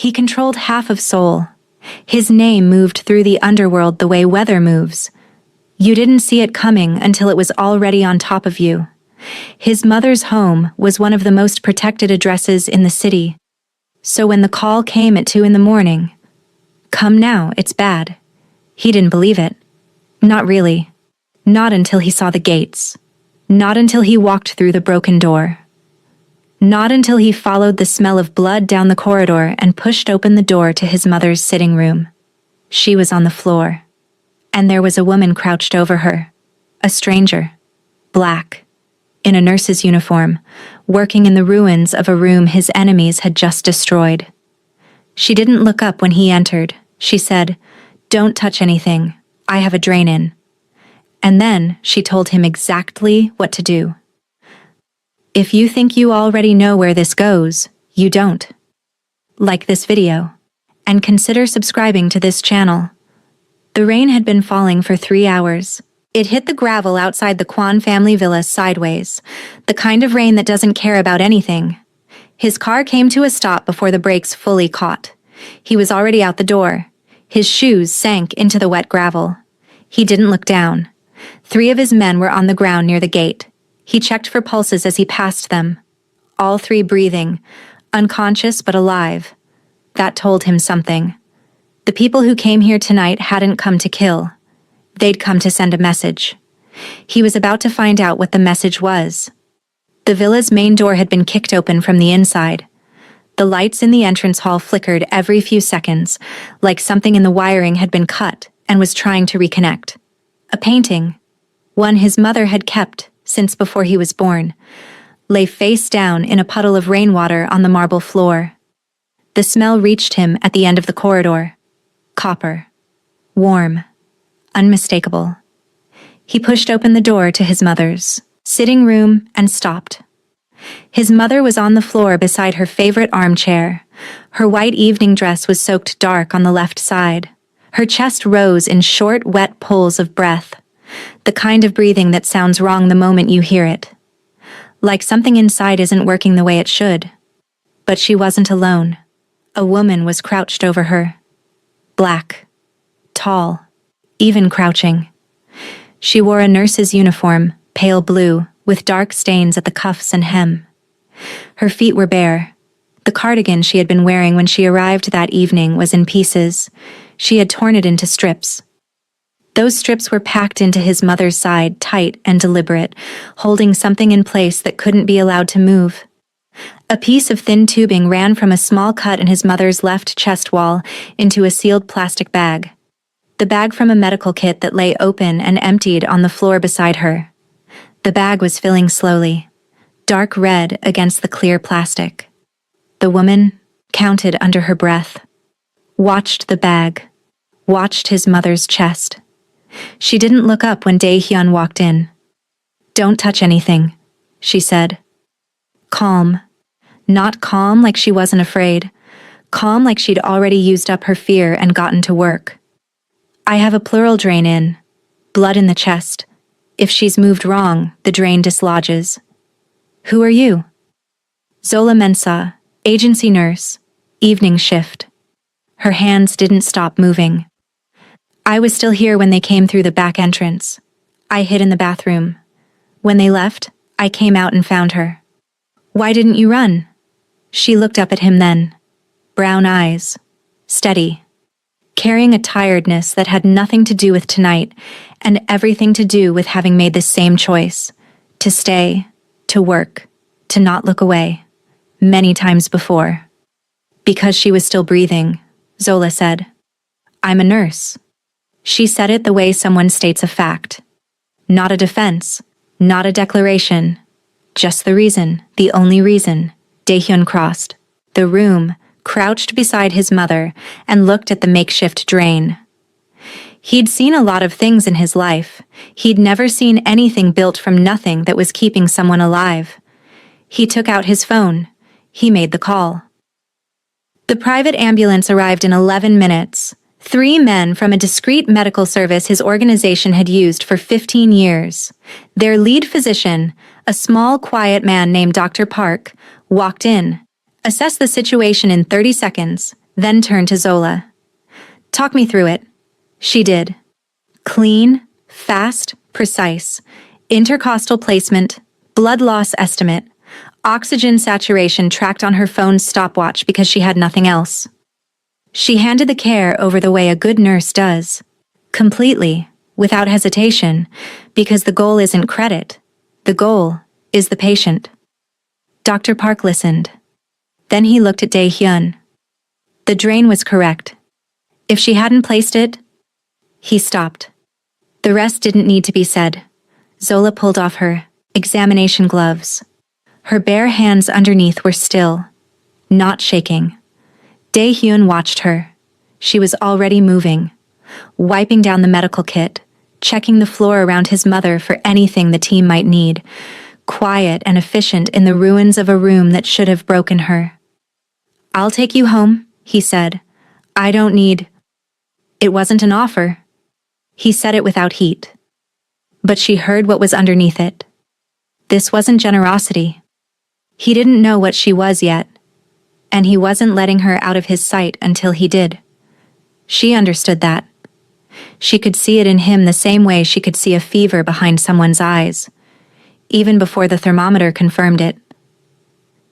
He controlled half of Seoul. His name moved through the underworld the way weather moves. You didn't see it coming until it was already on top of you. His mother's home was one of the most protected addresses in the city. So when the call came at 2 a.m, "Come now, it's bad," he didn't believe it. Not really. Not until he saw the gates. Not until he walked through the broken door. Not until he followed the smell of blood down the corridor and pushed open the door to his mother's sitting room. She was on the floor, and there was a woman crouched over her. A stranger. Black. In a nurse's uniform, working in the ruins of a room his enemies had just destroyed. She didn't look up when he entered. She said, "Don't touch anything. I have a drain-in." And then she told him exactly what to do. If you think you already know where this goes, you don't. Like this video, and consider subscribing to this channel. The rain had been falling for 3 hours. It hit the gravel outside the Kwan family villa sideways, the kind of rain that doesn't care about anything. His car came to a stop before the brakes fully caught. He was already out the door. His shoes sank into the wet gravel. He didn't look down. 3 of his men were on the ground near the gate. He checked for pulses as he passed them. All 3 breathing, unconscious but alive. That told him something. The people who came here tonight hadn't come to kill. They'd come to send a message. He was about to find out what the message was. The villa's main door had been kicked open from the inside. The lights in the entrance hall flickered every few seconds, like something in the wiring had been cut and was trying to reconnect. A painting, one his mother had kept since before he was born, lay face down in a puddle of rainwater on the marble floor. The smell reached him at the end of the corridor. Copper. Warm. Unmistakable. He pushed open the door to his mother's sitting room and stopped. His mother was on the floor beside her favorite armchair. Her white evening dress was soaked dark on the left side. Her chest rose in short, wet pulls of breath, the kind of breathing that sounds wrong the moment you hear it. Like something inside isn't working the way it should. But she wasn't alone. A woman was crouched over her. Black. Tall. Even crouching. She wore a nurse's uniform, pale blue, with dark stains at the cuffs and hem. Her feet were bare. The cardigan she had been wearing when she arrived that evening was in pieces. She had torn it into strips. Those strips were packed into his mother's side, tight and deliberate, holding something in place that couldn't be allowed to move. A piece of thin tubing ran from a small cut in his mother's left chest wall into a sealed plastic bag. The bag from a medical kit that lay open and emptied on the floor beside her. The bag was filling slowly, dark red against the clear plastic. The woman counted under her breath, watched the bag, watched his mother's chest. She didn't look up when Dae-hyun walked in. "Don't touch anything," she said. Calm. Not calm like she wasn't afraid. Calm like she'd already used up her fear and gotten to work. "I have a pleural drain in. Blood in the chest. If she's moved wrong, the drain dislodges." "Who are you?" "Zola Mensah, agency nurse, evening shift." Her hands didn't stop moving. "I was still here when they came through the back entrance. I hid in the bathroom. When they left, I came out and found her." "Why didn't you run?" She looked up at him then. Brown eyes. Steady. Carrying a tiredness that had nothing to do with tonight and everything to do with having made the same choice. To stay, to work, to not look away. Many times before. Because she was still breathing, Zola said, "I'm a nurse." She said it the way someone states a fact. Not a defense, not a declaration. Just the reason, the only reason. Dae-hyun crossed the room, crouched beside his mother, and looked at the makeshift drain. He'd seen a lot of things in his life. He'd never seen anything built from nothing that was keeping someone alive. He took out his phone. He made the call. The private ambulance arrived in 11 minutes. 3 men from a discreet medical service his organization had used for 15 years. Their lead physician, a small, quiet man named Dr. Park, walked in, assessed the situation in 30 seconds, then turned to Zola. "Talk me through it." She did. Clean, fast, precise. Intercostal placement, blood loss estimate, oxygen saturation tracked on her phone's stopwatch because she had nothing else. She handed the care over the way a good nurse does. Completely, without hesitation, because the goal isn't credit. The goal is the patient. Dr. Park listened. Then he looked at Dae-hyun. The drain was correct. If she hadn't placed it, he stopped. The rest didn't need to be said. Zola pulled off her examination gloves. Her bare hands underneath were still, not shaking. Dae-hyun watched her. She was already moving, wiping down the medical kit, checking the floor around his mother for anything the team might need, quiet and efficient in the ruins of a room that should have broken her. "I'll take you home," he said. "I don't need—" It wasn't an offer. He said it without heat. But she heard what was underneath it. This wasn't generosity. He didn't know what she was yet, and he wasn't letting her out of his sight until he did. She understood that. She could see it in him the same way she could see a fever behind someone's eyes, even before the thermometer confirmed it.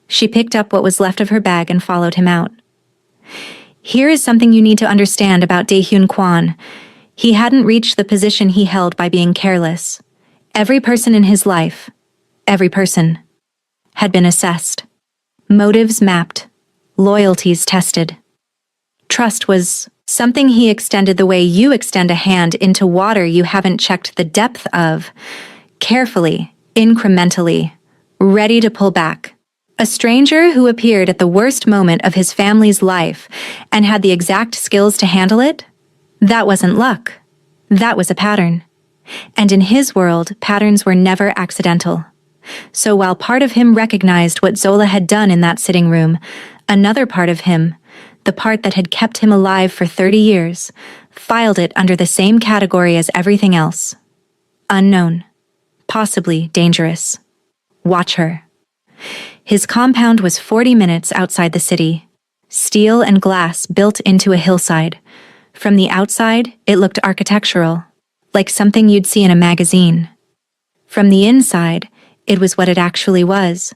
She picked up what was left of her bag and followed him out. Here is something you need to understand about Dae-hyun Kwon. He hadn't reached the position he held by being careless. Every person in his life, every person, had been assessed. Motives mapped. Loyalties tested. Trust was something he extended the way you extend a hand into water you haven't checked the depth of. Carefully, incrementally, ready to pull back. A stranger who appeared at the worst moment of his family's life and had the exact skills to handle it? That wasn't luck. That was a pattern. And in his world, patterns were never accidental. So while part of him recognized what Zola had done in that sitting room, another part of him, the part that had kept him alive for 30 years, filed it under the same category as everything else. Unknown. Possibly dangerous. Watch her. His compound was 40 minutes outside the city. Steel and glass built into a hillside. From the outside, it looked architectural, like something you'd see in a magazine. From the inside, it was what it actually was.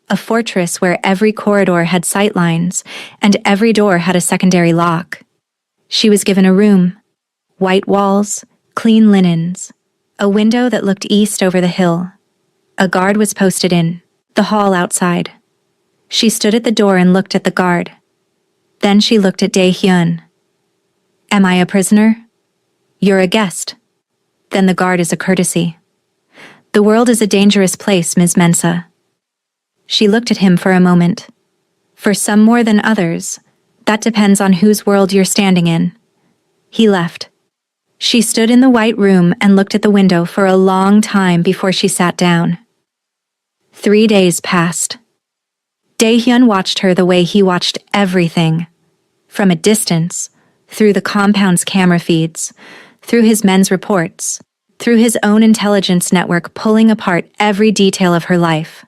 A fortress where every corridor had sightlines, and every door had a secondary lock. She was given a room. White walls, clean linens, a window that looked east over the hill. A guard was posted in the hall outside. She stood at the door and looked at the guard. Then she looked at Dae-hyun. "Am I a prisoner?" "You're a guest." "Then the guard is a courtesy." "The world is a dangerous place, Ms. Mensah." She looked at him for a moment. "For some more than others, that depends on whose world you're standing in." He left. She stood in the white room and looked at the window for a long time before she sat down. 3 days passed. Dae-hyun watched her the way he watched everything. From a distance, through the compound's camera feeds, through his men's reports, through his own intelligence network pulling apart every detail of her life.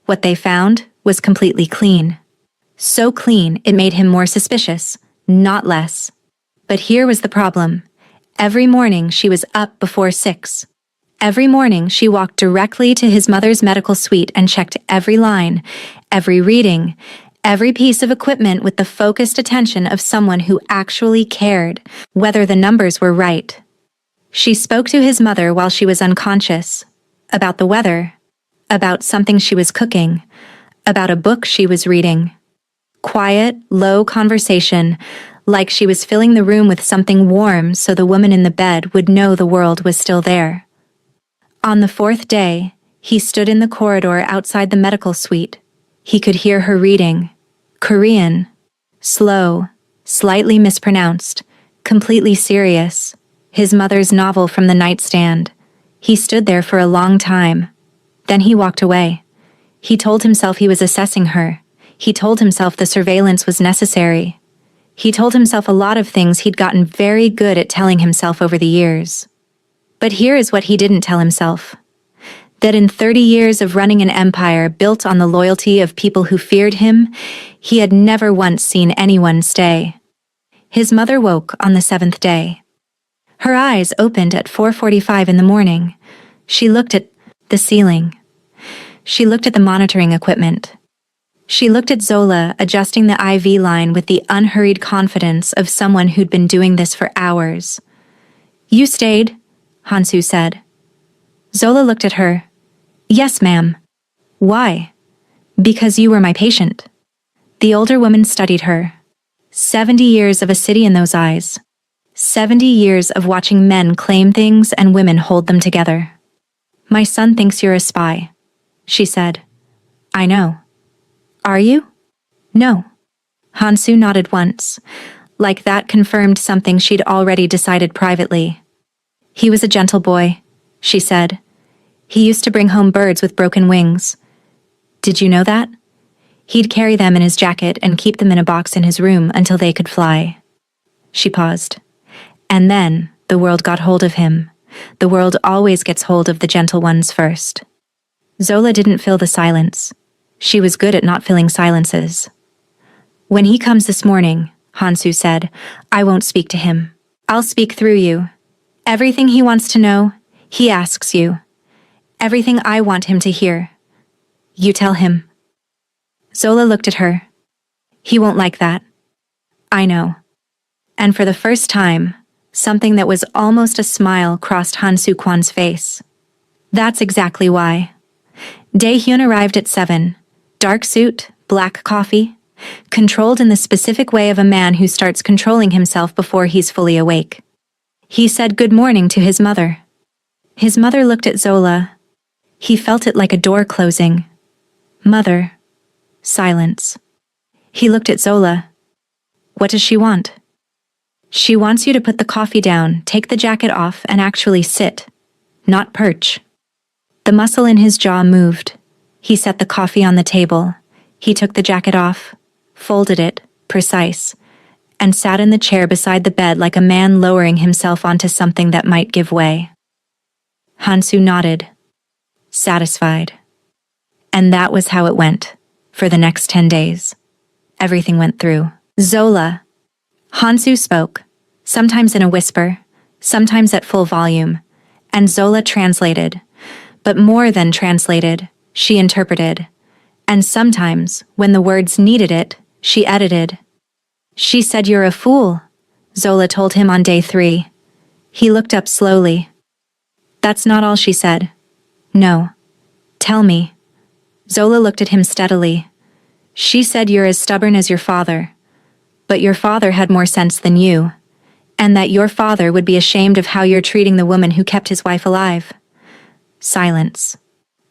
What they found was completely clean. So clean it made him more suspicious, not less. But here was the problem. Every morning she was up before 6. Every morning she walked directly to his mother's medical suite and checked every line, every reading, every piece of equipment with the focused attention of someone who actually cared, whether the numbers were right. She spoke to his mother while she was unconscious, about the weather, about something she was cooking, about a book she was reading. Quiet, low conversation, like she was filling the room with something warm so the woman in the bed would know the world was still there. On the 4th day, he stood in the corridor outside the medical suite. He could hear her reading. Korean. Slow, slightly mispronounced, completely serious. His mother's novel from the nightstand. He stood there for a long time. Then he walked away. He told himself he was assessing her. He told himself the surveillance was necessary. He told himself a lot of things he'd gotten very good at telling himself over the years. But here is what he didn't tell himself. That in 30 years of running an empire built on the loyalty of people who feared him, he had never once seen anyone stay. His mother woke on the 7th day. Her eyes opened at 4:45 in the morning. She looked at the ceiling. She looked at the monitoring equipment. She looked at Zola adjusting the IV line with the unhurried confidence of someone who'd been doing this for hours. "You stayed," Hansu said. Zola looked at her. "Yes, ma'am." "Why?" "Because you were my patient." The older woman studied her. 70 years of a city in those eyes. 70 years of watching men claim things and women hold them together. "My son thinks you're a spy," she said. "I know." "Are you?" "No." Hansu nodded once. Like that confirmed something she'd already decided privately. "He was a gentle boy," she said. "He used to bring home birds with broken wings. Did you know that? He'd carry them in his jacket and keep them in a box in his room until they could fly." She paused. "And then the world got hold of him. The world always gets hold of the gentle ones first." Zola didn't fill the silence. She was good at not filling silences. "When he comes this morning," Hansu said, "I won't speak to him. I'll speak through you. Everything he wants to know, he asks you. Everything I want him to hear. You tell him." Zola looked at her. "He won't like that." "I know." And for the first time, something that was almost a smile crossed Hansu Kwan's face. "That's exactly why." Daehyun arrived at 7. Dark suit, black coffee, controlled in the specific way of a man who starts controlling himself before he's fully awake. He said good morning to his mother. His mother looked at Zola. He felt it like a door closing. "Mother." Silence. He looked at Zola. "What does she want?" "She wants you to put the coffee down, take the jacket off, and actually sit, not perch." The muscle in his jaw moved. He set the coffee on the table. He took the jacket off, folded it, precise, and sat in the chair beside the bed like a man lowering himself onto something that might give way. Hansu nodded, satisfied. And that was how it went, for the next 10 days. Everything went through. "Zola." Hansu spoke, sometimes in a whisper, sometimes at full volume, and Zola translated. But more than translated, she interpreted. And sometimes, when the words needed it, she edited. "She said you're a fool," Zola told him on day 3. He looked up slowly. "That's not all she said." "No. Tell me." Zola looked at him steadily. "She said you're as stubborn as your father. But your father had more sense than you. And that your father would be ashamed of how you're treating the woman who kept his wife alive." Silence.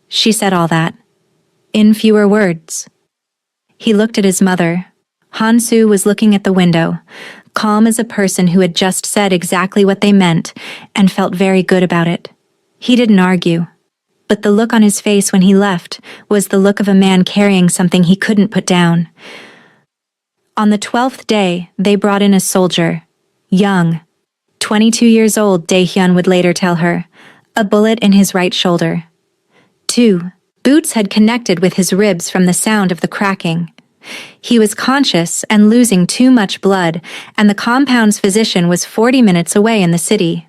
She said all that. In fewer words. He looked at his mother. Hansu was looking at the window, calm as a person who had just said exactly what they meant and felt very good about it. He didn't argue. But the look on his face when he left was the look of a man carrying something he couldn't put down. On the 12th day, they brought in a soldier. Young. 22 years old, Daehyun would later tell her. A bullet in his right shoulder. 2. Boots had connected with his ribs from the sound of the cracking. He was conscious and losing too much blood, and the compound's physician was 40 minutes away in the city.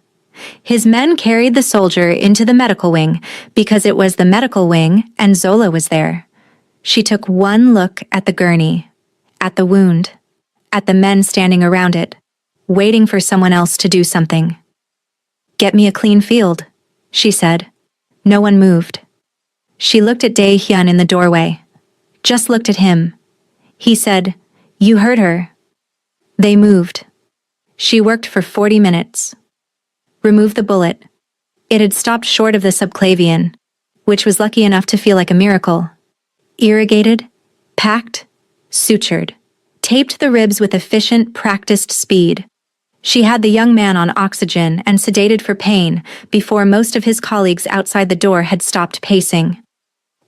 His men carried the soldier into the medical wing because it was the medical wing and Zola was there. She took one look at the gurney, at the wound, at the men standing around it, waiting for someone else to do something. "Get me a clean field," she said. No one moved. She looked at Daehyun in the doorway. Just looked at him. He said, "You heard her." They moved. She worked for 40 minutes. Removed the bullet. It had stopped short of the subclavian, which was lucky enough to feel like a miracle. Irrigated, packed, sutured, taped the ribs with efficient, practiced speed. She had the young man on oxygen and sedated for pain before most of his colleagues outside the door had stopped pacing.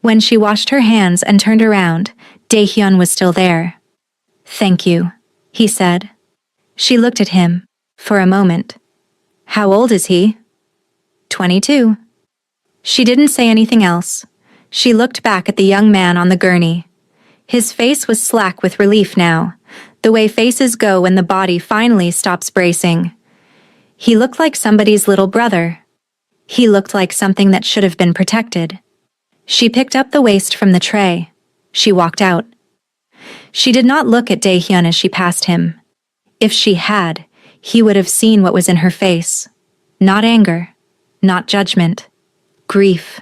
When she washed her hands and turned around, Daehyun was still there. "Thank you," he said. She looked at him, for a moment. "How old is he?" 22. She didn't say anything else. She looked back at the young man on the gurney. His face was slack with relief now, the way faces go when the body finally stops bracing. He looked like somebody's little brother. He looked like something that should have been protected. She picked up the waste from the tray. She walked out. She did not look at Dae-hyun as she passed him. If she had, he would have seen what was in her face. Not anger, not judgment. Grief.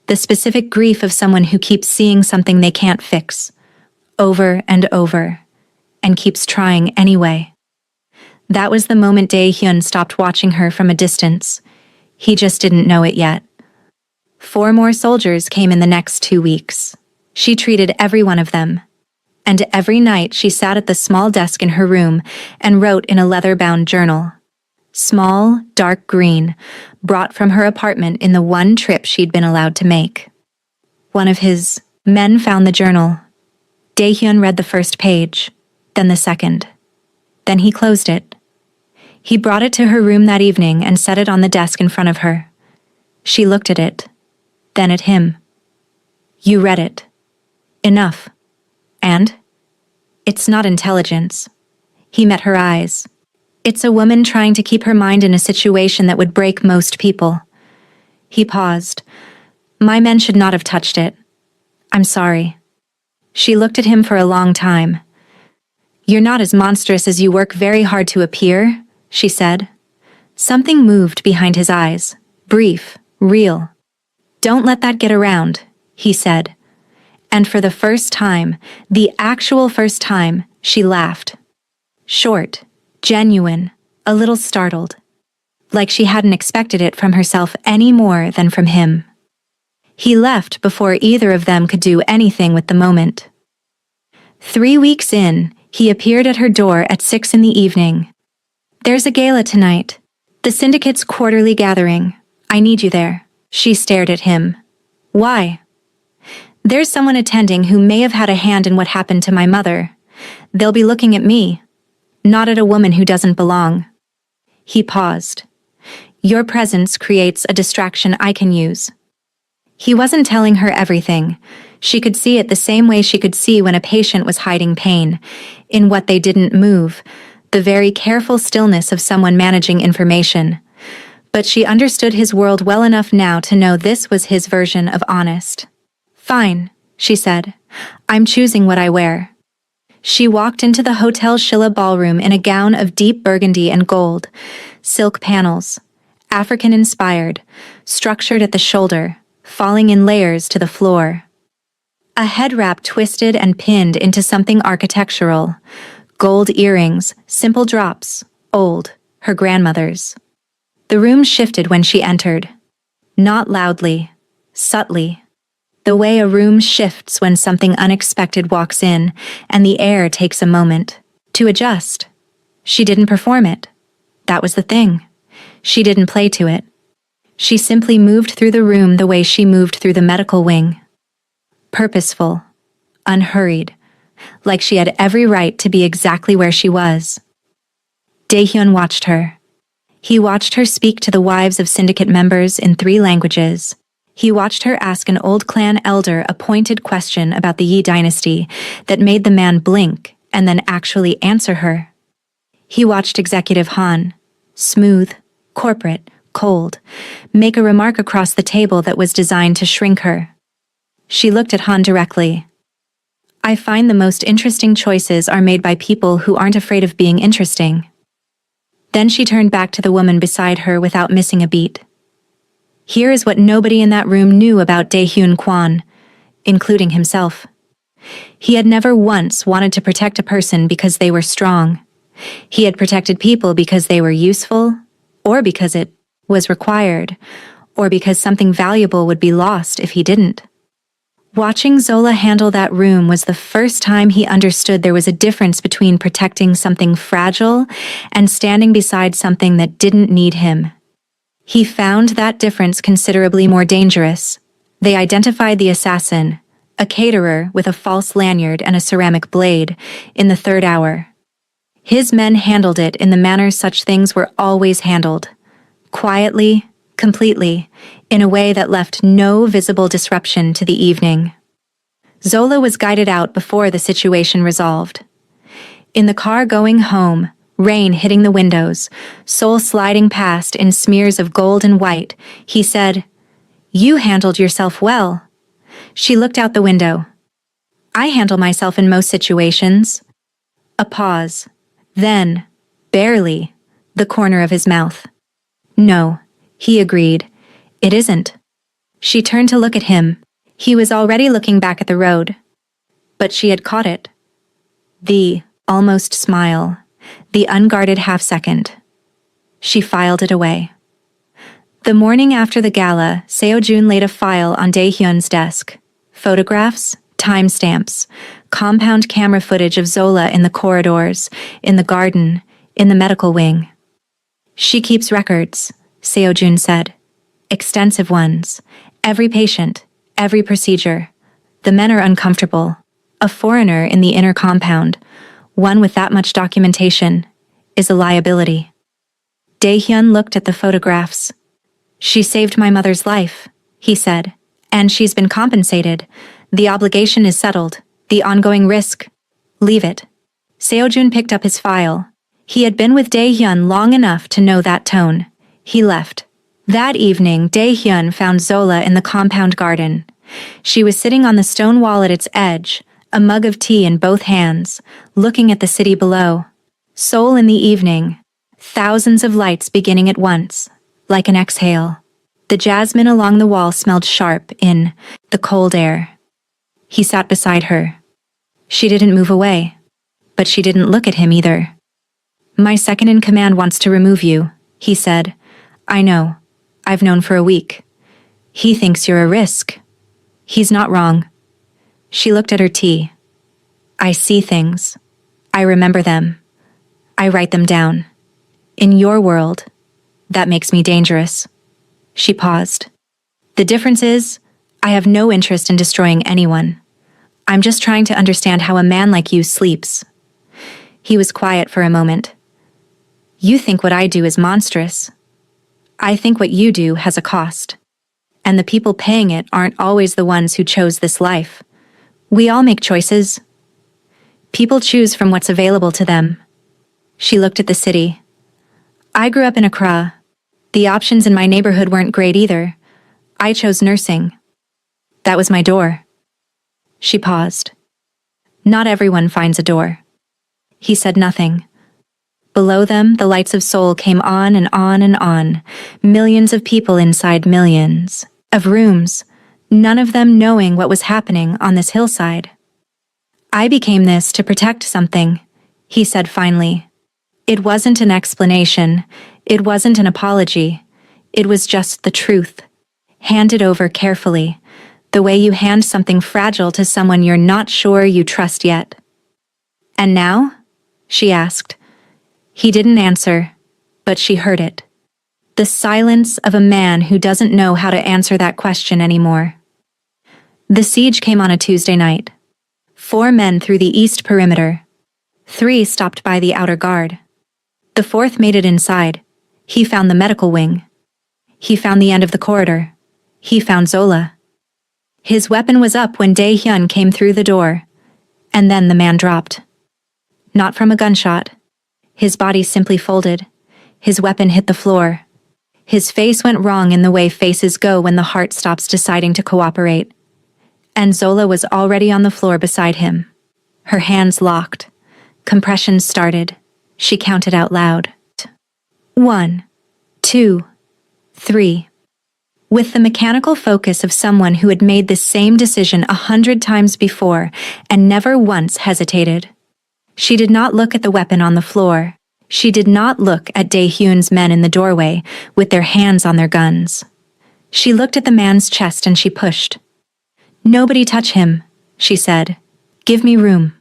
The specific grief of someone who keeps seeing something they can't fix, over and over, and keeps trying anyway. That was the moment Dae-hyun stopped watching her from a distance. He just didn't know it yet. 4 more soldiers came in the next 2 weeks. She treated every one of them. And every night she sat at the small desk in her room and wrote in a leather-bound journal. Small, dark green, brought from her apartment in the one trip she'd been allowed to make. One of his men found the journal. Dae-hyun read the first page, then the second. Then he closed it. He brought it to her room that evening and set it on the desk in front of her. She looked at it, then at him. You read it. Enough. And? It's not intelligence. He met her eyes. It's a woman trying to keep her mind in a situation that would break most people. He paused. My men should not have touched it. I'm sorry. She looked at him for a long time. You're not as monstrous as you work very hard to appear, she said. Something moved behind his eyes. Brief, real. Don't let that get around, he said. And for the first time, the actual first time, she laughed. Short, genuine, a little startled. Like she hadn't expected it from herself any more than from him. He left before either of them could do anything with the moment. 3 weeks in, he appeared at her door at 6 in the evening. There's a gala tonight. The syndicate's quarterly gathering. I need you there. She stared at him. Why? There's someone attending who may have had a hand in what happened to my mother. They'll be looking at me, not at a woman who doesn't belong. He paused. Your presence creates a distraction I can use. He wasn't telling her everything. She could see it the same way she could see when a patient was hiding pain, in what they didn't move, the very careful stillness of someone managing information. But she understood his world well enough now to know this was his version of honest. Fine, she said. I'm choosing what I wear. She walked into the Hotel Shilla ballroom in a gown of deep burgundy and gold, silk panels, African-inspired, structured at the shoulder, falling in layers to the floor. A head wrap twisted and pinned into something architectural, gold earrings, simple drops, old, her grandmother's. The room shifted when she entered. Not loudly, subtly. The way a room shifts when something unexpected walks in and the air takes a moment to adjust. She didn't perform it. That was the thing. She didn't play to it. She simply moved through the room the way she moved through the medical wing. Purposeful, unhurried, like she had every right to be exactly where she was. Dae-hyun watched her. He watched her speak to the wives of syndicate members in 3 languages. He watched her ask an old clan elder a pointed question about the Yi dynasty that made the man blink and then actually answer her. He watched Executive Han, smooth, corporate, cold, make a remark across the table that was designed to shrink her. She looked at Han directly. I find the most interesting choices are made by people who aren't afraid of being interesting. Then she turned back to the woman beside her without missing a beat. Here is what nobody in that room knew about Dae-hyun Kwon, including himself. He had never once wanted to protect a person because they were strong. He had protected people because they were useful, or because it was required, or because something valuable would be lost if he didn't. Watching Zola handle that room was the first time he understood there was a difference between protecting something fragile and standing beside something that didn't need him. He found that difference considerably more dangerous. They identified the assassin, a caterer with a false lanyard and a ceramic blade, in the 3rd hour. His men handled it in the manner such things were always handled. Quietly, completely, in a way that left no visible disruption to the evening. Zola was guided out before the situation resolved. In the car going home, rain hitting the windows, Soul sliding past in smears of gold and white, he said, "You handled yourself well." She looked out the window. "I handle myself in most situations." A pause. Then, barely, the corner of his mouth. "No," he agreed. "It isn't." She turned to look at him. He was already looking back at the road. But she had caught it. The almost smile, the unguarded half-second. She filed it away. The morning after the gala, Seo-jun laid a file on Dae-hyun's desk. Photographs, timestamps, compound camera footage of Zola in the corridors, in the garden, in the medical wing. "She keeps records," Seo-jun said. "Extensive ones. Every patient, every procedure. The men are uncomfortable. A foreigner in the inner compound, one with that much documentation, is a liability." Dae-hyun looked at the photographs. "She saved my mother's life," he said, "and she's been compensated. The obligation is settled. The ongoing risk. Leave it." Seo-jun picked up his file. He had been with Dae-hyun long enough to know that tone. He left. That evening, Dae-hyun found Zola in the compound garden. She was sitting on the stone wall at its edge, a mug of tea in both hands, looking at the city below. Seoul in the evening. Thousands of lights beginning at once, like an exhale. The jasmine along the wall smelled sharp in the cold air. He sat beside her. She didn't move away, but she didn't look at him either. "My second-in-command wants to remove you," he said. "I know. I've known for a week. He thinks you're a risk. He's not wrong." She looked at her tea. "I see things. I remember them. I write them down. In your world, that makes me dangerous." She paused. "The difference is, I have no interest in destroying anyone. I'm just trying to understand how a man like you sleeps." He was quiet for a moment. "You think what I do is monstrous. I think what you do has a cost. And the people paying it aren't always the ones who chose this life. We all make choices. People choose from what's available to them." She looked at the city. "I grew up in Accra. The options in my neighborhood weren't great either. I chose nursing. That was my door." She paused. "Not everyone finds a door." He said nothing. Below them, the lights of Seoul came on and on and on, millions of people inside millions of rooms, none of them knowing what was happening on this hillside. "I became this to protect something," he said finally. It wasn't an explanation, it wasn't an apology, it was just the truth, handed over carefully, the way you hand something fragile to someone you're not sure you trust yet. "And now?" she asked. He didn't answer, but she heard it. The silence of a man who doesn't know how to answer that question anymore. The siege came on a Tuesday night. 4 men through the east perimeter. 3 stopped by the outer guard. The 4th made it inside. He found the medical wing. He found the end of the corridor. He found Zola. His weapon was up when Dae-hyun came through the door. And then the man dropped. Not from a gunshot. His body simply folded. His weapon hit the floor. His face went wrong in the way faces go when the heart stops deciding to cooperate. And Zola was already on the floor beside him. Her hands locked. Compressions started. She counted out loud. 1, 2, 3. With the mechanical focus of someone who had made the same decision 100 times before and never once hesitated. She did not look at the weapon on the floor. She did not look at Dae-hyun's men in the doorway with their hands on their guns. She looked at the man's chest and she pushed. "Nobody touch him," she said. "Give me room."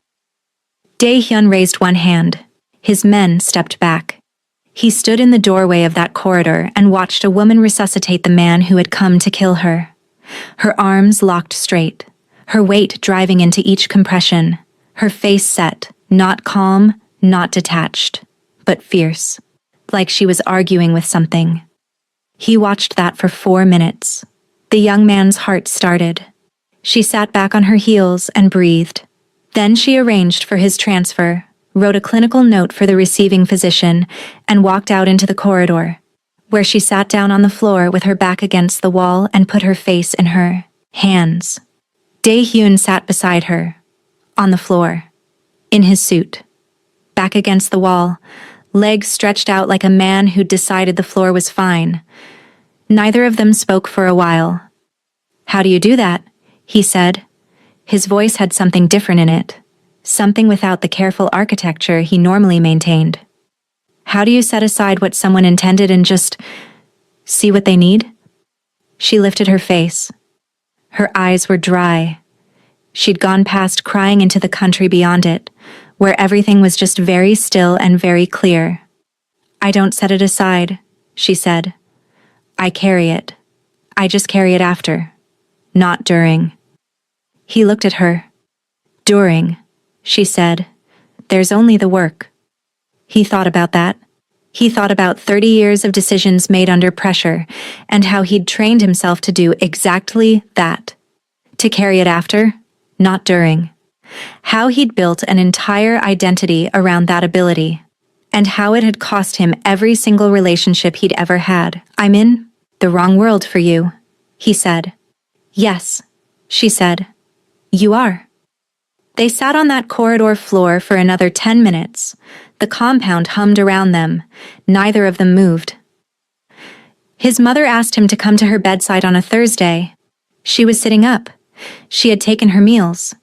Dae-hyun raised one hand. His men stepped back. He stood in the doorway of that corridor and watched a woman resuscitate the man who had come to kill her. Her arms locked straight, her weight driving into each compression, her face set, not calm, not detached, but fierce, like she was arguing with something. He watched that for 4 minutes. The young man's heart started. She sat back on her heels and breathed. Then she arranged for his transfer, wrote a clinical note for the receiving physician, and walked out into the corridor, where she sat down on the floor with her back against the wall and put her face in her hands. Dae-hyun sat beside her, on the floor, in his suit, back against the wall, legs stretched out like a man who'd decided the floor was fine. Neither of them spoke for a while. "How do you do that?" he said. His voice had something different in it, something without the careful architecture he normally maintained. "How do you set aside what someone intended and just see what they need?" She lifted her face. Her eyes were dry. She'd gone past crying into the country beyond it, where everything was just very still and very clear. "I don't set it aside," she said. "I carry it. I just carry it after, not during." He looked at her. "During," she said. "There's only the work." He thought about that. He thought about 30 years of decisions made under pressure, and how he'd trained himself to do exactly that. To carry it after, not during. How he'd built an entire identity around that ability, and how it had cost him every single relationship he'd ever had. "I'm in the wrong world for you," he said. "Yes," she said. "You are." They sat on that corridor floor for another 10 minutes. The compound hummed around them. Neither of them moved. His mother asked him to come to her bedside on a Thursday. She was sitting up. She had taken her meals.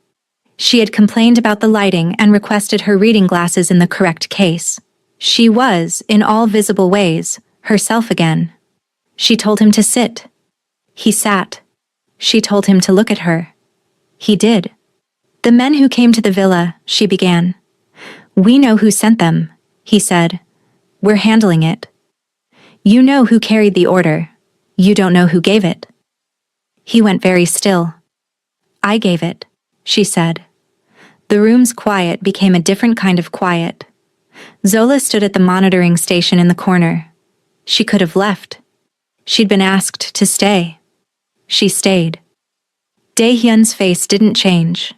She had complained about the lighting and requested her reading glasses in the correct case. She was, in all visible ways, herself again. She told him to sit. He sat. She told him to look at her. He did. "The men who came to the villa," she began. "We know who sent them," he said. "We're handling it. You know who carried the order. You don't know who gave it." He went very still. "I gave it," she said. The room's quiet became a different kind of quiet. Zola stood at the monitoring station in the corner. She could have left. She'd been asked to stay. She stayed. Dae-hyun's face didn't change.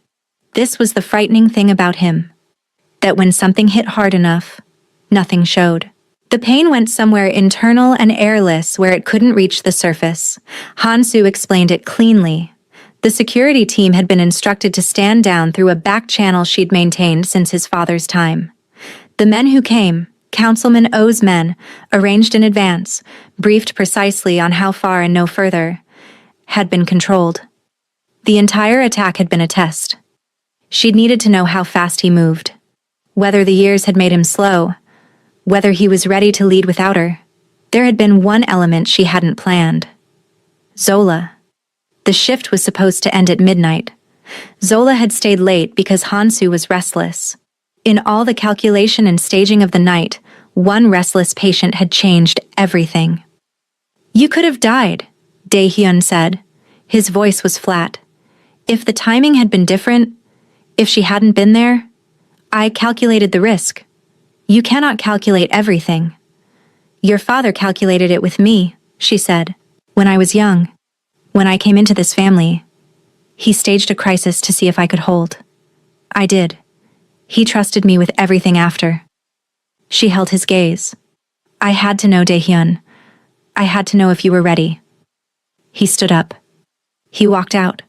This was the frightening thing about him. That when something hit hard enough, nothing showed. The pain went somewhere internal and airless where it couldn't reach the surface. Han-soo explained it cleanly. The security team had been instructed to stand down through a back channel she'd maintained since his father's time. The men who came, Councilman Oh's men, arranged in advance, briefed precisely on how far and no further, had been controlled. The entire attack had been a test. She'd needed to know how fast he moved. Whether the years had made him slow, whether he was ready to lead without her. There had been one element she hadn't planned. Zola. The shift was supposed to end at midnight. Zola had stayed late because Han-soo was restless. In all the calculation and staging of the night, one restless patient had changed everything. "You could have died," Dae-hyun said. His voice was flat. "If the timing had been different, if she hadn't been there, I calculated the risk. You cannot calculate everything." "Your father calculated it with me," she said. "When I was young, when I came into this family, he staged a crisis to see if I could hold. I did. He trusted me with everything after." She held his gaze. "I had to know, Dae-hyun. I had to know if you were ready." He stood up. He walked out.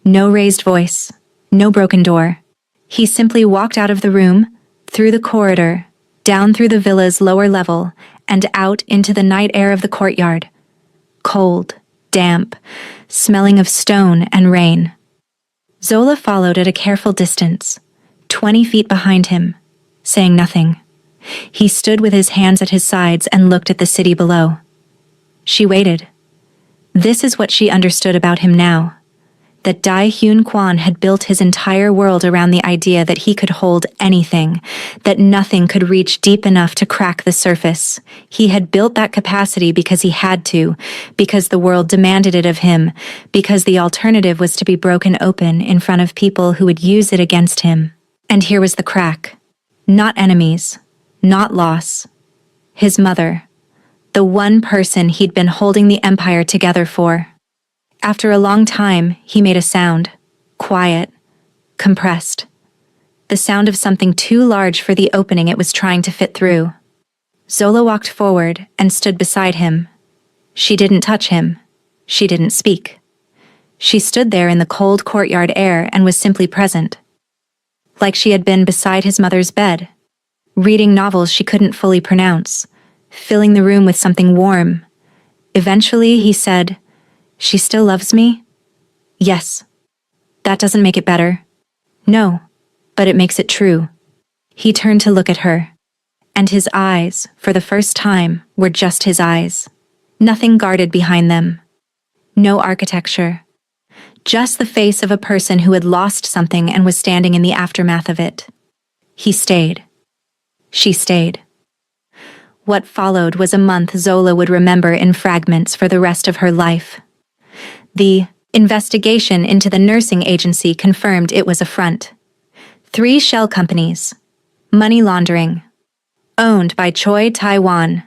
No raised voice, no broken door. He simply walked out of the room, through the corridor, down through the villa's lower level, and out into the night air of the courtyard. Cold, damp, smelling of stone and rain. Zola followed at a careful distance, 20 feet behind him, saying nothing. He stood with his hands at his sides and looked at the city below. She waited. This is what she understood about him now. That Dae-hyun Kwon had built his entire world around the idea that he could hold anything, that nothing could reach deep enough to crack the surface. He had built that capacity because he had to, because the world demanded it of him, because the alternative was to be broken open in front of people who would use it against him. And here was the crack. Not enemies, not loss. His mother. the one person he'd been holding the empire together for. After a long time, he made a sound. Quiet. Compressed. The sound of something too large for the opening it was trying to fit through. Zola walked forward and stood beside him. She didn't touch him. She didn't speak. She stood there in the cold courtyard air and was simply present. Like she had been beside his mother's bed, reading novels she couldn't fully pronounce, filling the room with something warm. Eventually, he said, "She still loves me?" "Yes." "That doesn't make it better." "No, but it makes it true." He turned to look at her, and his eyes, for the first time, were just his eyes. Nothing guarded behind them. No architecture. Just the face of a person who had lost something and was standing in the aftermath of it. He stayed. She stayed. What followed was a month Zola would remember in fragments for the rest of her life. The investigation into the nursing agency confirmed it was a front. 3 shell companies. Money laundering. Owned by Choi Tae-won,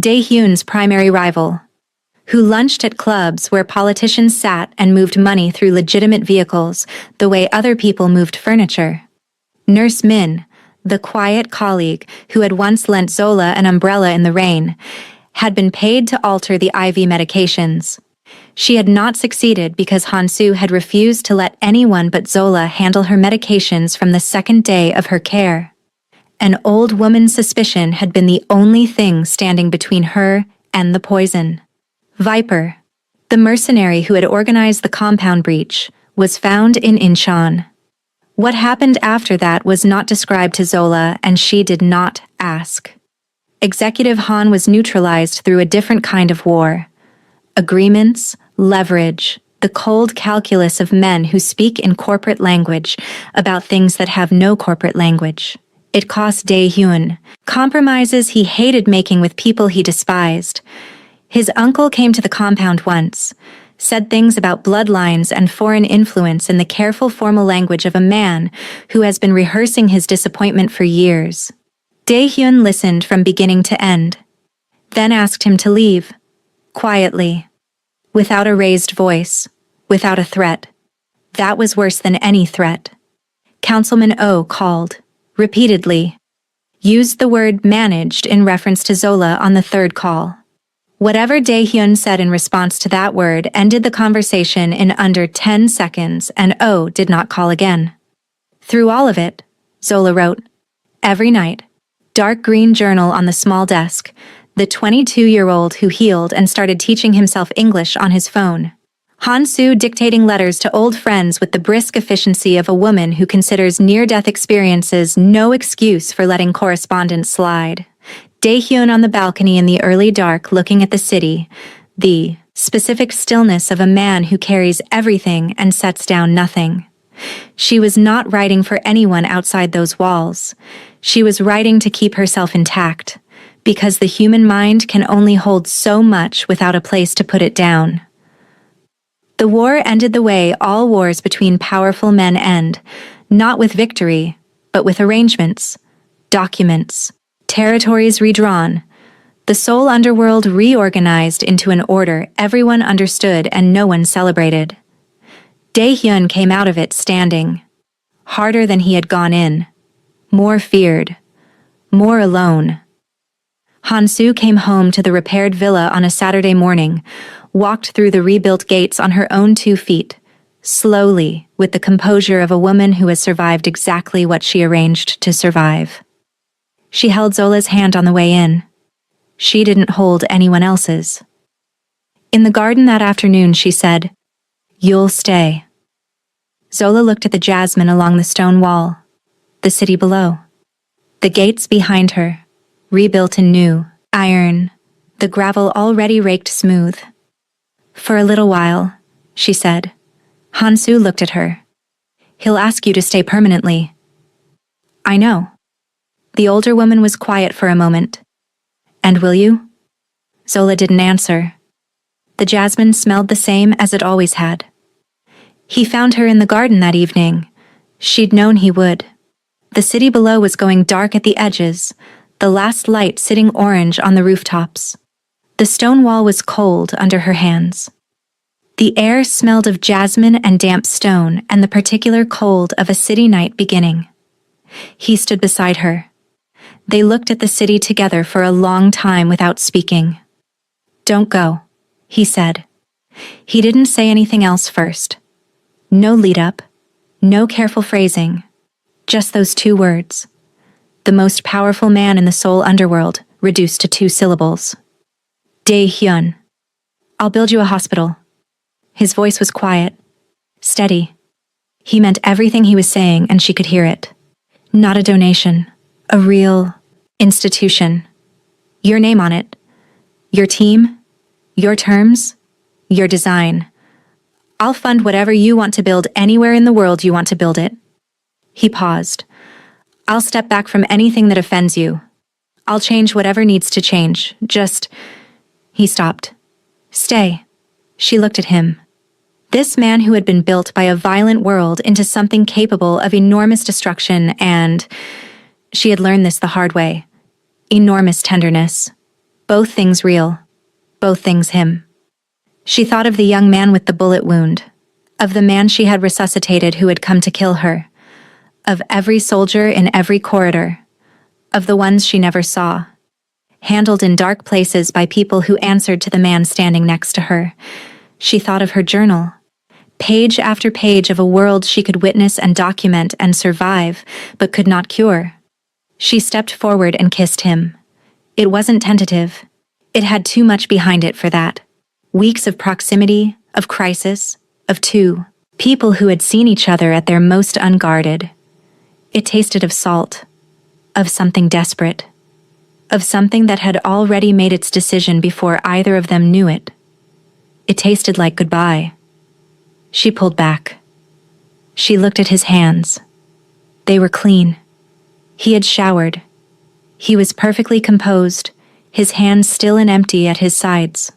Dae-hyun's primary rival, who lunched at clubs where politicians sat and moved money through legitimate vehicles the way other people moved furniture. Nurse Min, the quiet colleague who had once lent Zola an umbrella in the rain, had been paid to alter the IV medications. She had not succeeded because Han-soo had refused to let anyone but Zola handle her medications from the second day of her care. An old woman's suspicion had been the only thing standing between her and the poison. Viper, the mercenary who had organized the compound breach, was found in Incheon. What happened after that was not described to Zola, and she did not ask. Executive Han was neutralized through a different kind of war. Agreements, leverage, the cold calculus of men who speak in corporate language about things that have no corporate language. It cost Dae-hyun compromises he hated making with people he despised. His uncle came to the compound once, said things about bloodlines and foreign influence in the careful formal language of a man who has been rehearsing his disappointment for years. Dae-hyun listened from beginning to end, then asked him to leave, quietly, without a raised voice, without a threat. That was worse than any threat. Councilman Oh called, repeatedly, used the word managed in reference to Zola on the third call. Whatever Dae-hyun said in response to that word ended the conversation in under 10 seconds, and Oh did not call again. Through all of it, Zola wrote, every night, dark green journal on the small desk, the 22-year-old who healed and started teaching himself English on his phone. Han-soo dictating letters to old friends with the brisk efficiency of a woman who considers near-death experiences no excuse for letting correspondence slide. Dae-hyun on the balcony in the early dark looking at the city, the specific stillness of a man who carries everything and sets down nothing. She was not writing for anyone outside those walls. She was writing to keep herself intact, because the human mind can only hold so much without a place to put it down. The war ended the way all wars between powerful men end, not with victory, but with arrangements, documents, territories redrawn, the Seoul underworld reorganized into an order everyone understood and no one celebrated. Dae-hyun came out of it standing, harder than he had gone in, more feared, more alone. Han-soo came home to the repaired villa on a Saturday morning, walked through the rebuilt gates on her own 2 feet, slowly, with the composure of a woman who has survived exactly what she arranged to survive. She held Zola's hand on the way in. She didn't hold anyone else's. In the garden that afternoon, she said, "You'll stay." Zola looked at the jasmine along the stone wall, the city below, the gates behind her, rebuilt in new, iron, the gravel already raked smooth. "For a little while," she said. Han-soo looked at her. "He'll ask you to stay permanently." "I know." The older woman was quiet for a moment. "And will you?" Zola didn't answer. The jasmine smelled the same as it always had. He found her in the garden that evening. She'd known he would. The city below was going dark at the edges, the last light sitting orange on the rooftops. The stone wall was cold under her hands. The air smelled of jasmine and damp stone and the particular cold of a city night beginning. He stood beside her. They looked at the city together for a long time without speaking. "Don't go," he said. He didn't say anything else first. No lead-up, no careful phrasing, just those two words. The most powerful man in the Seoul underworld, reduced to 2 syllables. Dae-hyun. "I'll build you a hospital." His voice was quiet, steady. He meant everything he was saying, and she could hear it. Not a donation, a real institution. Your name on it. Your team. Your terms. Your design. I'll fund whatever you want to build anywhere in the world you want to build it. He paused. I'll step back from anything that offends you. I'll change whatever needs to change. Just... He stopped. Stay. She looked at him. This man who had been built by a violent world into something capable of enormous destruction and... She had learned this the hard way. Enormous tenderness. Both things real. Both things him. She thought of the young man with the bullet wound. Of the man she had resuscitated who had come to kill her. Of every soldier in every corridor. Of the ones she never saw. Handled in dark places by people who answered to the man standing next to her. She thought of her journal. Page after page of a world she could witness and document and survive, but could not cure. She stepped forward and kissed him. It wasn't tentative. It had too much behind it for that. Weeks of proximity, of crisis, of two people who had seen each other at their most unguarded. It tasted of salt, of something desperate, of something that had already made its decision before either of them knew it. It tasted like goodbye. She pulled back. She looked at his hands. They were clean. He had showered. He was perfectly composed, his hands still and empty at his sides.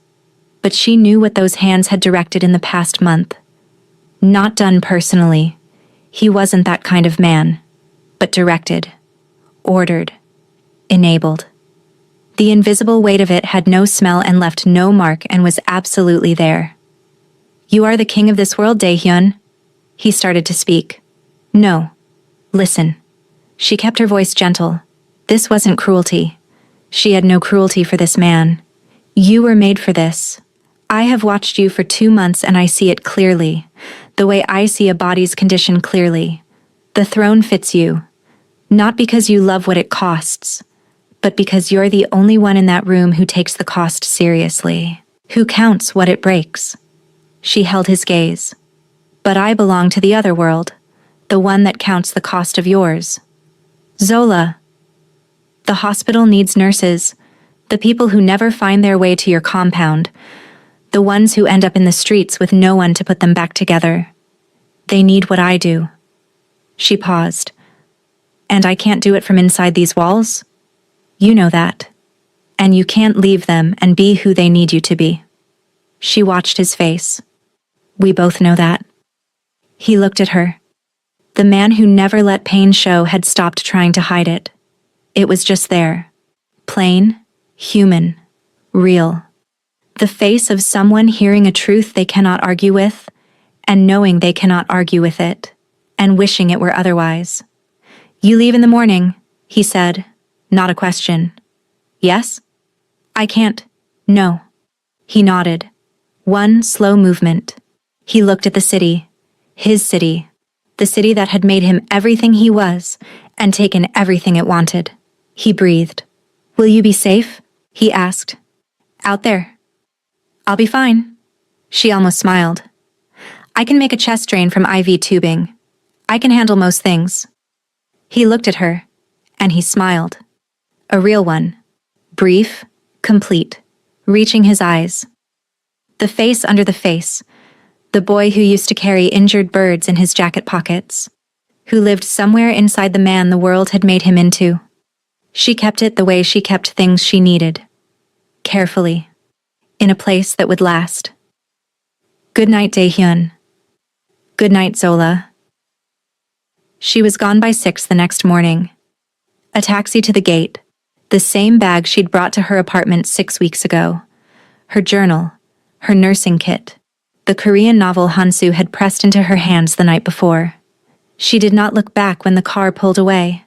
But she knew what those hands had directed in the past month. Not done personally. He wasn't that kind of man. But directed, ordered, enabled. The invisible weight of it had no smell and left no mark and was absolutely there. "You are the king of this world, Dae-hyun." He started to speak. "No. Listen." She kept her voice gentle. This wasn't cruelty. She had no cruelty for this man. "You were made for this. I have watched you for 2 months and I see it clearly, the way I see a body's condition clearly. The throne fits you. Not because you love what it costs, but because you're the only one in that room who takes the cost seriously, who counts what it breaks." She held his gaze. "But I belong to the other world, the one that counts the cost of yours. Zola. The hospital needs nurses, the people who never find their way to your compound, the ones who end up in the streets with no one to put them back together. They need what I do." She paused. "And I can't do it from inside these walls? You know that. And you can't leave them and be who they need you to be." She watched his face. "We both know that." He looked at her. The man who never let pain show had stopped trying to hide it. It was just there. Plain, human, real. The face of someone hearing a truth they cannot argue with, and knowing they cannot argue with it, and wishing it were otherwise. "You leave in the morning," he said, not a question. "Yes?" "I can't. No." He nodded. One slow movement. He looked at the city. His city. The city that had made him everything he was, and taken everything it wanted. He breathed. "Will you be safe?" he asked. "Out there." "I'll be fine." She almost smiled. "I can make a chest drain from IV tubing. I can handle most things." He looked at her, and he smiled. A real one. Brief, complete, reaching his eyes. The face under the face. The boy who used to carry injured birds in his jacket pockets. Who lived somewhere inside the man the world had made him into. She kept it the way she kept things she needed. Carefully. In a place that would last. "Good night, Dae-hyun." "Good night, Zola." She was gone by 6 the next morning. A taxi to the gate. The same bag she'd brought to her apartment 6 weeks ago. Her journal, her nursing kit, the Korean novel Hansu had pressed into her hands the night before. She did not look back when the car pulled away.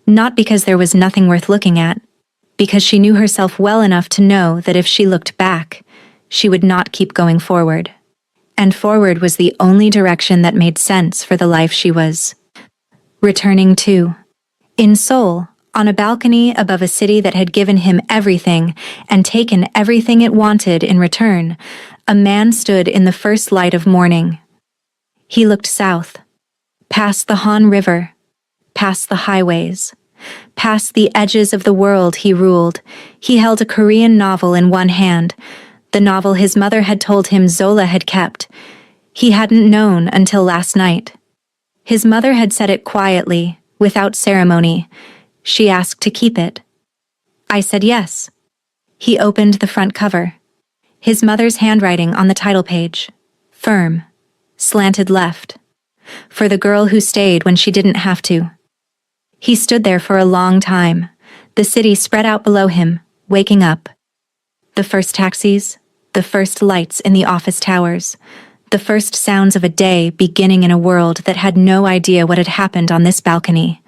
Not because there was nothing worth looking at, because she knew herself well enough to know that if she looked back, she would not keep going forward. And forward was the only direction that made sense for the life she was returning to. In Seoul, on a balcony above a city that had given him everything and taken everything it wanted in return, a man stood in the first light of morning. He looked south, past the Han River, past the highways, past the edges of the world he ruled. He held a Korean novel in one hand, the novel his mother had told him Zola had kept. He hadn't known until last night. His mother had said it quietly, without ceremony. She asked to keep it. I said yes. He opened the front cover. His mother's handwriting on the title page. Firm. Slanted left. For the girl who stayed when she didn't have to. He stood there for a long time, the city spread out below him, waking up. The first taxis, the first lights in the office towers, the first sounds of a day beginning in a world that had no idea what had happened on this balcony,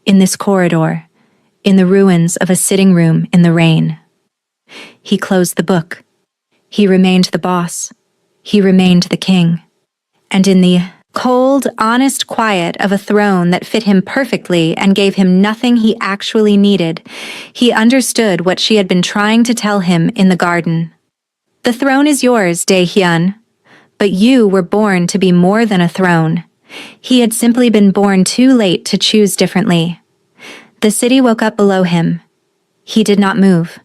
in this corridor, in the ruins of a sitting room in the rain. He closed the book. He remained the boss. He remained the king. And in the cold, honest quiet of a throne that fit him perfectly and gave him nothing he actually needed, he understood what she had been trying to tell him in the garden. The throne is yours, Dae-hyun, but you were born to be more than a throne. He had simply been born too late to choose differently. The city woke up below him. He did not move.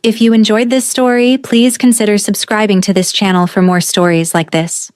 If you enjoyed this story, please consider subscribing to this channel for more stories like this.